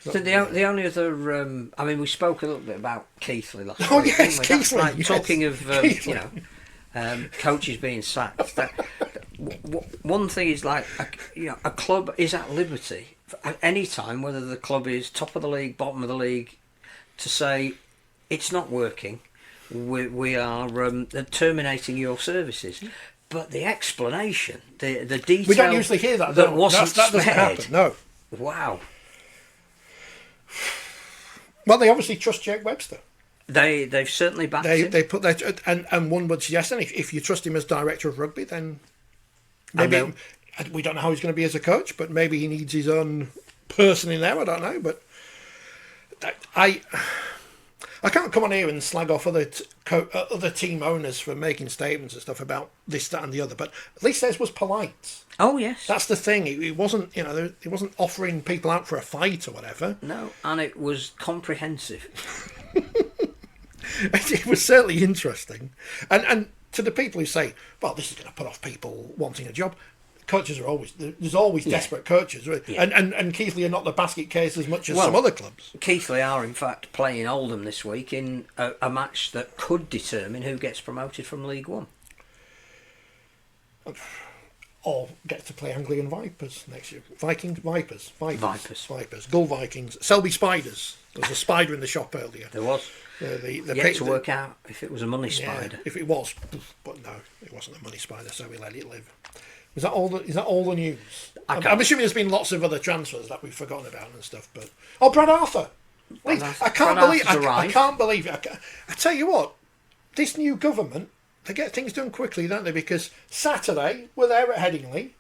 So the only other, I mean, we spoke a little bit about Keighley last week. Oh yes, didn't we? Keighley. Like, Yes. talking of Keighley. coaches being sacked. One thing is like a club is at liberty at any time, whether the club is top of the league, bottom of the league, to say it's not working. We are terminating your services. But the explanation, the detail, We don't usually hear that. That wasn't that doesn't spared. happen. No. Wow. Well, they obviously trust Jake Webster. They've certainly backed him. They put their and one would suggest, and if you trust him as director of rugby, then maybe we don't know how he's going to be as a coach, but maybe he needs his own person in there. I don't know, but I can't come on here and slag off other team owners for making statements and stuff about this, that, and the other. But at least theirs was polite. Oh yes, That's the thing. It wasn't, he wasn't offering people out for a fight or whatever. no, and it was comprehensive. It was certainly interesting. And to the people who say, well, this is going to put off people wanting a job, coaches are always, there's always desperate coaches. Right? Yeah. And Keighley are not the basket case as much as some other clubs. Keighley are in fact playing Oldham this week in a match that could determine who gets promoted from League One. Or get to play Anglian Vipers next year. Vipers. Gull Vikings. Selby Spiders. There was a spider in the shop earlier. There was. Yet to work out if it was a money spider. If it was, but no, it wasn't a money spider, so we let it live. Is that all the news? I'm assuming there's been lots of other transfers that we've forgotten about and stuff. But Brad Arthur. I can't believe it. I tell you what, this new government, they get things done quickly, don't they? Because Saturday we're there at Headingley.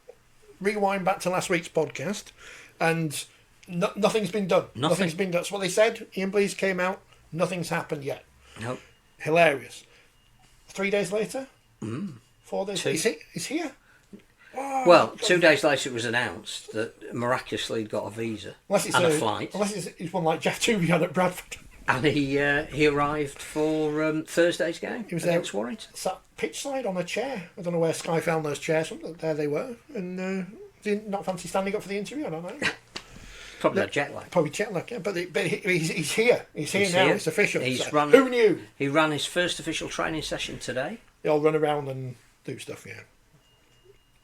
Rewind back to last week's podcast, and nothing's been done. Nothing's been done. That's what they said. Ian Blease came out. Nothing's happened yet. Nope. Hilarious. 3 days later? 4 days? 2. He's here? Oh, well, 2 days later it was announced that miraculously he'd got a visa and a flight. Unless it's one like Jeff Tooby had at Bradford. And he arrived for Thursday's game. He was there against Warrington. Sat pitch side on a chair. I don't know where Sky found those chairs. There they were. And did not fancy standing up for the interview. I don't know. Probably jet lag. Probably jet lag, yeah. But he's here. He's here now. It's official. Who knew? He ran his first official training session today. He'll run around and do stuff, yeah.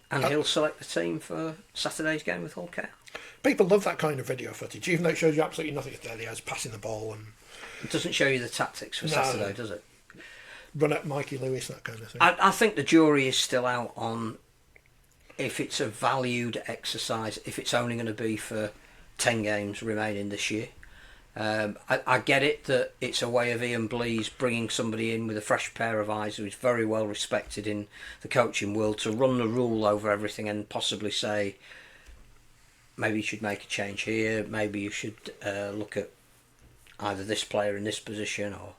And he'll select the team for Saturday's game with Hull Care. People love that kind of video footage, even though it shows you absolutely nothing. There he is, passing the ball and... It doesn't show you the tactics for Saturday, does it? Run at Mikey Lewis, that kind of thing. I think the jury is still out on if it's a valued exercise, if it's only going to be for 10 games remaining this year. I get it that it's a way of Ian Blease bringing somebody in with a fresh pair of eyes who is very well respected in the coaching world to run the rule over everything and possibly say, maybe you should make a change here, maybe you should look at either this player in this position, or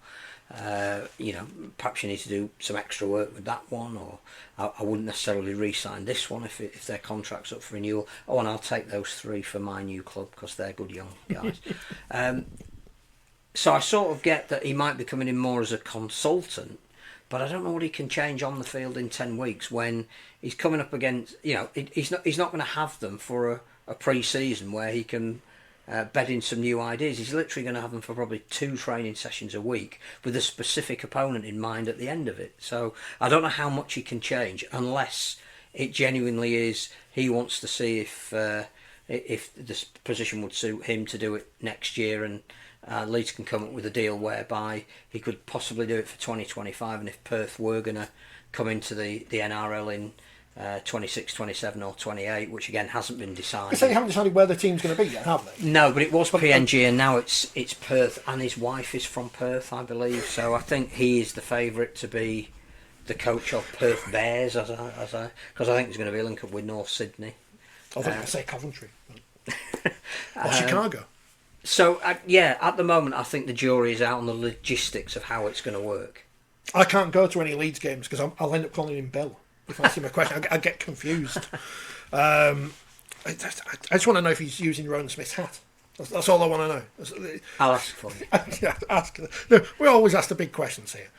perhaps you need to do some extra work with that one, or I wouldn't necessarily re-sign this one if their contract's up for renewal. Oh, and I'll take those 3 for my new club because they're good young guys. So I sort of get that he might be coming in more as a consultant, but I don't know what he can change on the field in 10 weeks when he's coming up against, he's not going to have them for a pre-season where he can bed in some new ideas. He's literally going to have them for probably 2 training sessions a week with a specific opponent in mind at the end of it. So I don't know how much he can change unless it genuinely is he wants to see if this position would suit him to do it next year, and Leeds can come up with a deal whereby he could possibly do it for 2025, and if Perth were going to come into the NRL in 26, 27 or 28, which again hasn't been decided. So you haven't decided where the team's going to be yet, have they? No, but it was PNG and now it's Perth, and his wife is from Perth, I believe. So I think he is the favourite to be the coach of Perth Bears, because I think there's going to be a link up with North Sydney. I was going to say Coventry. Or Chicago. So, at the moment I think the jury is out on the logistics of how it's going to work. I can't go to any Leeds games because I'll end up calling him Bill. If I ask him a question, I get confused. I just want to know if he's using Rowan Smith's hat. That's all I want to know. I'll ask for you. Ask. No, we always ask the big questions here.